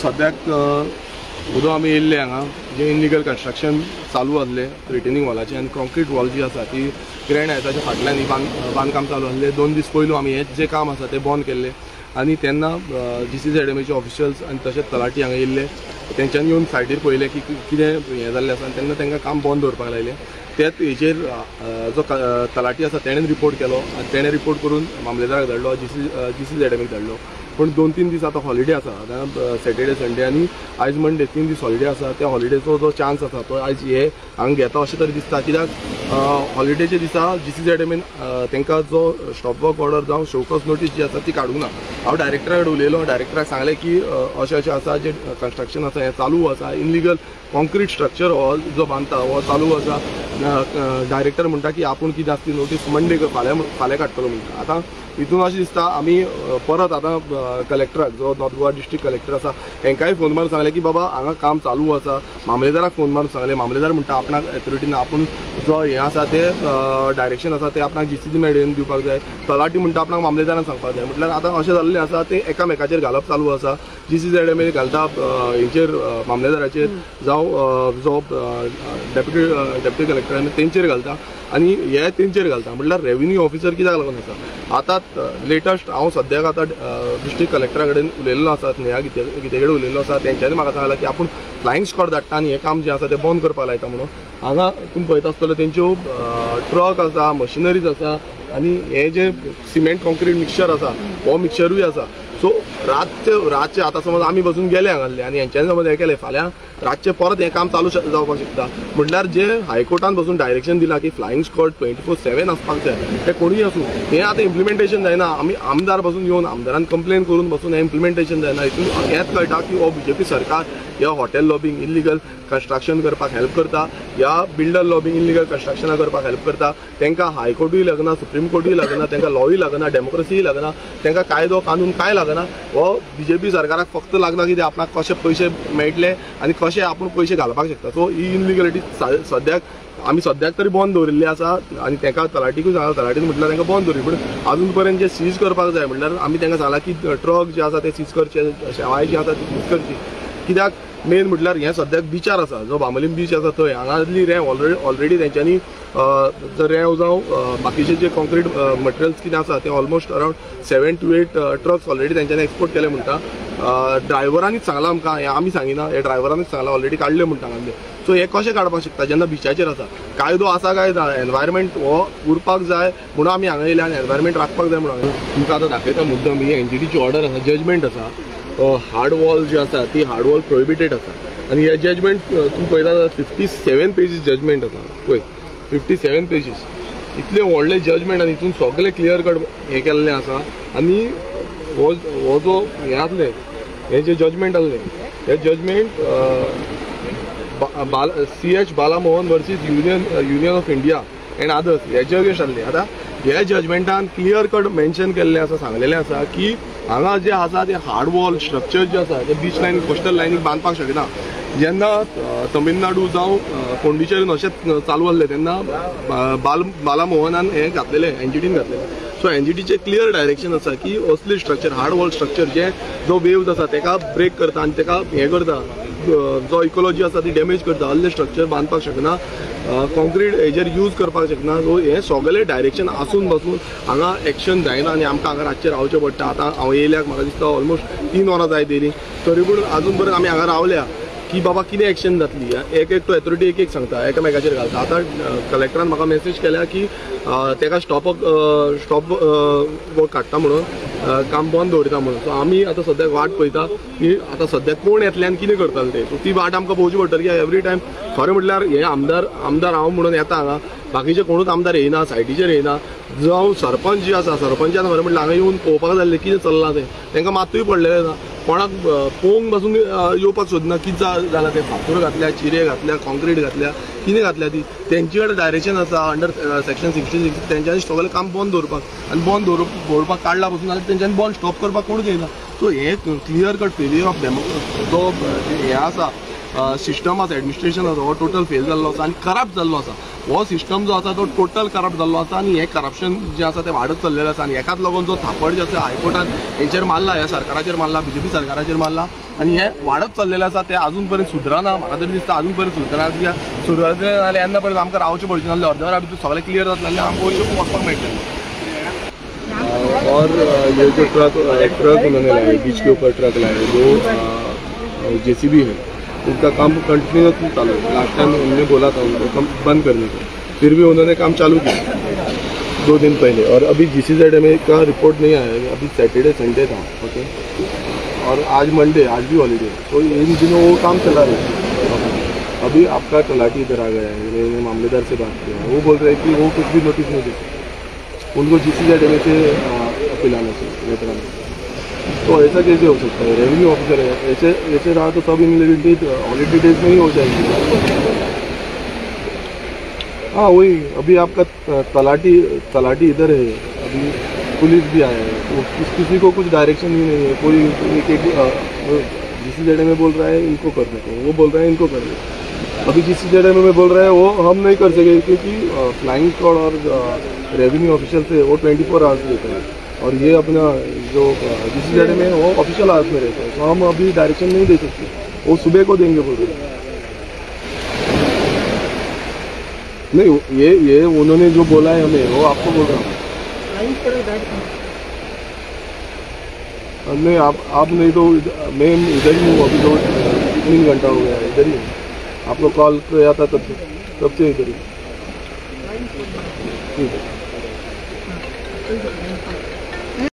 सद्याक उदो आमी येयल्ले हांगा जे इनलिगल कन्स्ट्रक्शन चालू आसले रिटेनिंग वॉलाचे आनी कॉन्क्रीट वॉल जी आसा ती ग्रँड हायताच्या फाटल्यान बांदकाम चालू आसले 2 दीस पयलू आमी हें जे काम आसा तें बंद केल्ले आनी तेन्ना GCZMAचे ऑफिशियल्स आनी तशेंच तलाटी हांगा येयल्ले तेंच्यांनी येवन सायडीर पळयलें की कितें हें जाल्लें आसा आनी तेन्ना तांकां काम बंद दवरपाक लायलें त्याच हेचेर जो तलाटी आसा तेणें रिपोर्ट केलो आनी तेणें रिपोर्ट करून मामलेदाराक धाडलो GCZMAक धाडलो पण 2-3 दीस आतां हॉलिडे आसा सॅटर्डे संडे आनी आयज मंडे 3 दीस हॉलिडे आसा त्या हॉलिडेचो जो चान्स आसा तो आयज हे हांगा घेता अशें तरी दिसता कित्याक हॉलिडेच्या दिसा GCZMAन तांकां जो स्टॉप वर्क ऑर्डर जावं शोकॉज नोटीस जी आसा ती काडूंक ना हांव डायरेक्टरा कडेन उलयलो डायरेक्टराक सांगलें की अशें आसा जे कन्स्ट्रक्शन आसा हें चालू आसा इनलिगल कॉन्क्रीट स्ट्रक्चर हो जो बांदता हो चालू आसा डायरेक्टर म्हणटा की आपूण कितें आसा ती नोटीस मंडे फाल्यां काडटलो म्हणटा आतां हितून अशें दिसता आमी परत आतां कलेक्टराक जो नॉर्थ गोवा डिस्ट्रिक्ट कलेक्टर आसा तांकांय फोन मारून सांगलें की बाबा हांगा काम चालू आसा मामलेदाराक फोन मारून सांगलें मामलेदार म्हणटा आपणाक एथॉरिटीन आपूण जो हें आसा तें डायरेक्शन आसा तें आपणाक GCZMA दिवपाक जाय तलाटी म्हणटा आपणाक मामलेदारान सांगपाक जाय म्हटल्यार आतां अशें जाल्लें आसा तें एकामेकाचेर घालप चालू आसा GCZMA घालता हेचेर मामलेदाराचेर जावं जो डेप्युटी कलेक्टर तेंचेर घालता आनी हे तेंचेर घालता म्हटल्यार रेव्हेन्यू ऑफिसर कित्याक लागून आसा आतां लेटस्ट हांव सद्याक आतां डिस्ट्रिक्ट कलेक्टरा कडेन उलयल्लो आसा नेहा गिते कडेन उलयल्लो आसा तेंच्यांनी म्हाका सांगलां की आपूण फ्लायंग स्क्वॉड धाडटा आनी हें काम जें आसा तें बंद करपाक लायता म्हणून हांगा तुमी पळयता आसतलो तेंच्यो ट्रक आसा मशिनरीज आसा आनी हे जे सिमेंट कॉन्क्रीट मिक्सचर आसा हो मिक्सचरूय आसा सो रातचे आतां समज आमी बसून गेले हांगासले आनी हेंच्यांनी समज हें केलें फाल्यां रातचे परत हें काम चालू जावपाक शकता म्हटल्यार जे हायकोर्टान बसून डायरेक्शन दिलां की फ्लायंग स्क्वॉड 24/7 आसपाक जाय तें कोणूय आसूं हें आतां इम्प्लिमेंटेशन जायना आमी आमदार बसून येवन आमदारान कंप्लेन करून बसून हें इम्प्लिमेंटेशन जायना हितून हेंच कळटा की हो BJP सरकार ह्या हॉटेल लॉबींग इनलिगल कन्स्ट्रक्शन करपाक हेल्प करता ह्या बिल्डर लॉबींग इनलिगल कन्स्ट्रक्शनां करपाक हेल्प करता तांकां हायकोर्टूय लागना सुप्रीम कोर्टूय लागना तांकां लॉय लागना डेमोक्रेसीय लागना तांकां कायदो कानून कांय लागना हो BJP सरकाराक फक्त लागना कितें आपणाक कशे पयशे मेळटले आनी कशे आपूण पयशे घालपाक शकता सो ही इनलिगलिटी सद्याक आमी सद्याक तरी बंद दवरिल्ली आसा आनी तांकां तलाटीकूय सांगला तलाटीन म्हटल्यार तांकां बंद दवरी पूण अजून पर्यंत जे सीज करपाक जाय म्हटल्यार आमी तांकां सांगलां की ट्रक जे आसा ते सीज करचे शेवाय जी आसा ती सीज करची कित्याक मेन म्हटल्यार हें सद्याक बिचार आसा जो बांबोलीम बीच आसा थंय हांगासली रेंव ऑलरेडी तेंच्यांनी रेंव जावं बाकीचे जे कॉन्क्रीट मटेरियल्स कितें आसा ते almost around 7 to 8 trucks already तेंच्यांनी एक्सपोर्ट केले म्हणटा ड्रायव्हरांनीच सांगलां आमकां हें आमी सांगिना हे ड्रायव्हरांनीच सांगलां ऑलरेडी काडले म्हणटा हांगासले सो हे कशें काडपाक शकता जेन्ना बिचाचेर आसा कायदो आसा काय ना एनवायरमेंट हो उरपाक जाय म्हणून आमी हांगा येयले आनी एनवायरमेंट राखपाक जाय म्हणून तुमकां आतां दाखयता मुद्दम ही NGTची ऑर्डर आसा जजमेंट आसा हार्ड वॉल जी आसा ती हार्ड वॉल प्रोहिबिटेड आसा आनी हे जजमेंट तुम्ही पळयता 57 पेजीस जजमेंट आसा पळय 57 पेजीस इतले व्हडले जजमेंट आनी हितून सगळे क्लियर कट हें केल्लें आसा आनी हो जो हें आसलें हे जे जजमेंट आसलें हे judgment CH Balamohan versus union of India and others हेजे अगेन्स्ट आसले आतां हे जजमेंटान क्लियर कट मेन्शन केल्लें आसा सांगलेलें आसा की हांगा जे आसा ते हार्ड वॉल स्ट्रक्चर जे आसा ते बीच लायन कोस्टल लायनीक बांदपाक शकना जेन्ना तमिळनाडू जावं पोंडिचेरीन अशेंच चालू आसलें तेन्ना बालामोहनान हें घातलेलें NGTन घातलेलें सो NGTचें क्लियर डायरेक्शन आसा की असली स्ट्रक्चर हार्ड वॉल स्ट्रक्चर जे जो वेव्स आसा तेका ब्रेक करता आनी तेका हें करता जो इकोलॉजी आसा ती डॅमेज करता असले स्ट्रक्चर बांदपाक शकना कॉन्क्रीट हेजेर यूज करपाक शकना सो हे सगळें डायरेक्शन आसून बसून हांगा एक्शन जायना आनी आमकां हांगा रातचें रावचें पडटा आतां हांव येयल्याक म्हाका दिसता ऑलमोस्ट 3 वरां जाय तरी तरी पूण अजून पर्यंत आमी हांगा रावल्या की बाबा कितें एक्शन जातली एक तो एथॉरिटी एक सांगता एकामेकाचेर घालता आतां कलेक्टरान म्हाका मेसेज केल्या की तेका स्टॉप वर्क काडटा म्हणून काम बंद दवरता म्हणून सो आमी आतां सद्याक वाट पळयता की आतां सद्याक कोण येतले आनी कितें करतले ते सो ती वाट आमकां पळोवची पडटली की एवरी टायम खरें म्हटल्यार हे आमदार हांव म्हणून येता हांगा बाकीचे कोणूच आमदार येयना सायटीचेर येयना जावं सरपंच जी आसा सरपंचान खरें म्हटल्यार हांगा येवन पळोवपाक जाल्लें कितें चल्लां तें तांकां मातूय पडलेलें ना कोणाक पळोवंक पासून येवपाक सोदना कितें जालां तें फातोर घातल्या चिरे घातल्या कॉन्क्रीट घातल्या कितें घातल्या ती तेंचे कडेन डायरेक्शन आसा अंडर सेक्शन 66 तेंच्यांनी सगळें काम बंद दवरपाक आनी बंद दवरपाक काडला पासून जाल्यार तेंच्यांनी बंद स्टॉप करपाक कोणूच येयना सो हे क्लियर कट फेलियर ऑफ जो हें आसा सिस्टम आसा एडमिनिस्ट्रेशन आसा हो टोटल फेल जाल्लो आसा आनी खराब जाल्लो आसा हो सिस्टम जो आसा तो टोटल करप्ट जाल्लो आसा आनी हे करप्शन जे आसा ते वाडत चल्लेलें आसा आनी हेकाच लागून जो थापड जे आसा हायकोर्टान हेंचेर मारला, ह्या सरकाराचेर मारला, बीजेपी सरकाराचेर मारला आनी हे वाडत चल्लेलें आसा ते अजून पर्यंत सुदरना. म्हाका तरी दिसता अजून पर्यंत सुदरना. सुदरले जाल्यार येन्ना पर्यंत आमकां रावचें पडचें नासलें. अर्दवरा भितर सगळें क्लियर जातलें आनी आमकां वयचें वचपाक मेळटलें. और ये जो ट्रक उन्होंने लाए, बीच के ऊपर ट्रक लाए, जो जेसीबी है, उनका काम कंटिन्यूसली चालू है. लास्ट टाइम उन्होंने बोला था उनको काम बंद करने को, फिर भी उन्होंने काम चालू किया 2 दिन पहले. और अभी GCZMA का रिपोर्ट नहीं आया है. अभी सैटरडे संडे था, ओके, और आज मंडे, आज भी हॉलीडे, तो इन दिनों वो काम चला रहे हैं. अभी आपका तलाटी इधर आ गया है, मैंने मामलेदार से बात किया, वो बोल रहे हैं कि वो कुछ भी नोटिस नहीं देते, उनको GCZMA से पिलाना चाहिए वेतन. तो ऐसा कैसे हो सकता है? रेवेन्यू ऑफिसर है, ऐसे रहा तो सब इन हॉलीडे डेज में ही हो जाएगी. हाँ वही, अभी आपका तलाटी इधर है, अभी पुलिस भी आया है, तो किसी को कुछ डायरेक्शन ही नहीं है. कोई GCZMA बोल रहा है इनको करने को, वो बोल रहा है इनको करने को. अभी GCZMA में बोल रहा है वो हम नहीं कर सके क्योंकि फ्लाइंग स्क्वाड और रेवेन्यू ऑफिशियल से वो 24 आवर्स देते हैं, और ये अपना जो GCZMA है वो ऑफिशियल आवर्स में रहता है. तो हम अभी डायरेक्शन नहीं दे सकते, वो सुबह को देंगे बोल रहे. नहीं, ये उन्होंने जो बोला है हमें, वो आपको बोल रहा हूँ. नहीं, आप नहीं तो मैं इधर ही हूँ. अभी तो 3 घंटा हो गया, इधर ही हूँ. आपको कॉल किया था तब से इधर ही. ठीक है.